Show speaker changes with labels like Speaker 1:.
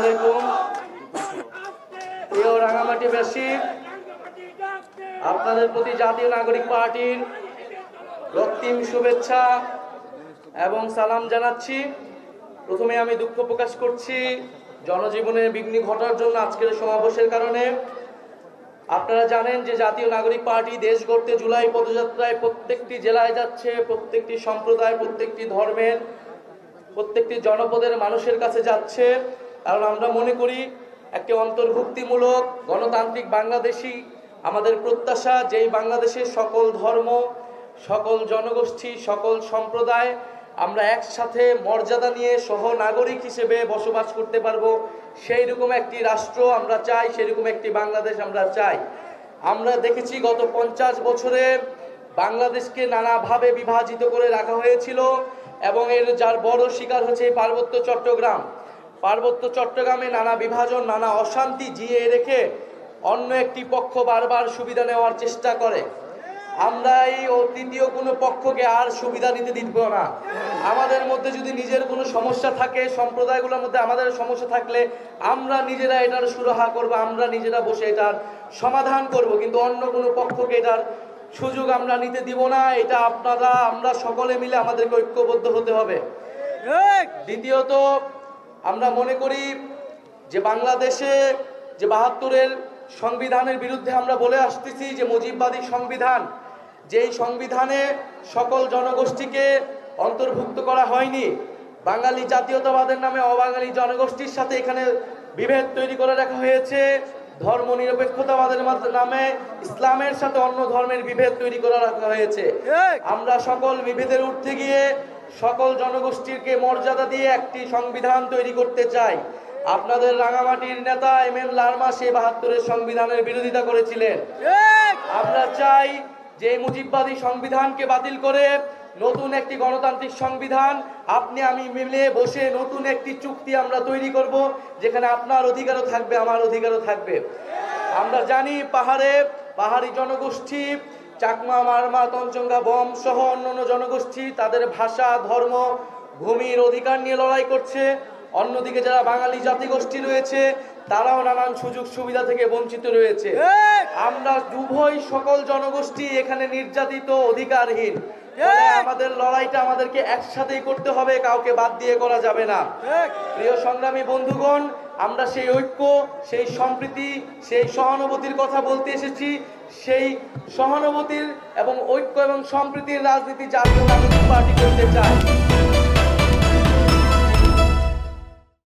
Speaker 1: আলাইকুম। প্রিয় রাঙামাটিবাসী, আপনাদের প্রতি জাতীয় নাগরিক পার্টির রক্তিম শুভেচ্ছা এবং সালাম জানাচ্ছি। প্রথমে আমি দুঃখ প্রকাশ করছি জনজীবনে বিঘ্ন ঘটার জন্য আজকের সমাবেশের কারণে। আপনারা জানেন যে জাতীয় নাগরিক পার্টি দেশ গড়তে জুলাই পদযাত্রায় প্রত্যেকটি জেলায় যাচ্ছে, প্রত্যেকটি সম্প্রদায়, প্রত্যেকটি ধর্মের, প্রত্যেকটি জনপদের মানুষের কাছে যাচ্ছে। কারণ আমরা মনে করি একটি অন্তর্ভুক্তিমূলক গণতান্ত্রিক বাংলাদেশী আমাদের প্রত্যাশা, যেই বাংলাদেশে সকল ধর্ম, সকল জনগোষ্ঠী, সকল সম্প্রদায় আমরা একসাথে মর্যাদা নিয়ে সহ নাগরিক হিসেবে বসবাস করতে পারবো। সেই রকম একটি রাষ্ট্র আমরা চাই, সেই রকম একটি বাংলাদেশ আমরা চাই। আমরা দেখেছি গত 50 বছরে বাংলাদেশকে নানাভাবে বিভাজিত করে রাখা হয়েছিল এবং এর যার বড় শিকার হচ্ছে পার্বত্য চট্টগ্রাম। পার্বত্য চট্টগ্রামে নানা বিভাজন, নানা অশান্তি জিয়ে রেখে অন্য একটি পক্ষ বারবার সুবিধা নেওয়ার চেষ্টা করে। আমরা এই তৃতীয় কোনো পক্ষকে আর সুবিধা নিতে দিব না। আমাদের মধ্যে যদি নিজের কোনো সমস্যা থাকে, সম্প্রদায়গুলোর মধ্যে আমাদের সমস্যা থাকলে আমরা নিজেরা এটার সুরাহা করব, আমরা নিজেরা বসে এটার সমাধান করব, কিন্তু অন্য কোনো পক্ষকে এটার সুযোগ আমরা নিতে দিব না। এটা আমরা সকলে মিলে আমাদেরকে ঐক্যবদ্ধ হতে হবে। দ্বিতীয়ত, আমরা মনে করি যে বাংলাদেশে যে 72-এর সংবিধানের বিরুদ্ধে আমরা বলে আসতেছি যে মুজিববাদী সংবিধান, যেই সংবিধানে সকল জনগোষ্ঠীকে অন্তর্ভুক্ত করা হয়নি। বাঙালি জাতীয়তাবাদের নামে অবাঙালি জনগোষ্ঠীর সাথে এখানে বিভেদ তৈরি করে রাখা হয়েছে। ধর্ম নিরপেক্ষতাবাদের নামে ইসলামের সাথে অন্য ধর্মের বিভেদ তৈরি করে রাখা হয়েছে। আমরা সকল বিভেদের ঊর্ধ্বে গিয়ে সকল জনগোষ্ঠীকে মর্যাদা দিয়ে একটি সংবিধান তৈরি করতে চাই। আপনাদের রাঙামাটির নেতা এম লারমা সেই 72-এর সংবিধানের বিরোধিতা করেছিলেন। আমরা চাই যে মুজিববাদী সংবিধানকে বাতিল করে নতুন একটি গণতান্ত্রিক সংবিধান আপনি আমি মিলে বসে নতুন একটি চুক্তি আমরা তৈরি করব, যেখানে আপনার অধিকারও থাকবে, আমার অধিকারও থাকবে। আমরা জানি পাহাড়ি জনগোষ্ঠী, চাকমা, মারমা, তঞ্চঙ্গা, বম সহ অন্যান্য জনগোষ্ঠী তাদের ভাষা, ধর্ম, ভূমির অধিকার নিয়ে লড়াই করছে। অন্যদিকে যারা বাঙালি জাতিগোষ্ঠী রয়েছে তারাও নানান সুযোগ সুবিধা থেকে বঞ্চিত রয়েছে। আমরা উভয় সকল জনগোষ্ঠী এখানে নির্যাতিত, অধিকারহীন। আমাদের লড়াইটা আমাদেরকে একসাথেই করতে হবে, কাউকে বাদ দিয়ে করা যাবে না। প্রিয় সংগ্রামী বন্ধুগণ, আমরা সেই ঐক্য, সেই সম্প্রীতি, সেই সহানুভূতির কথা বলতে এসেছি। সেই সহানুভূতির এবং ঐক্য এবং সম্প্রীতির রাজনীতি জাতীয় নাগরিক পার্টি করতে চায়।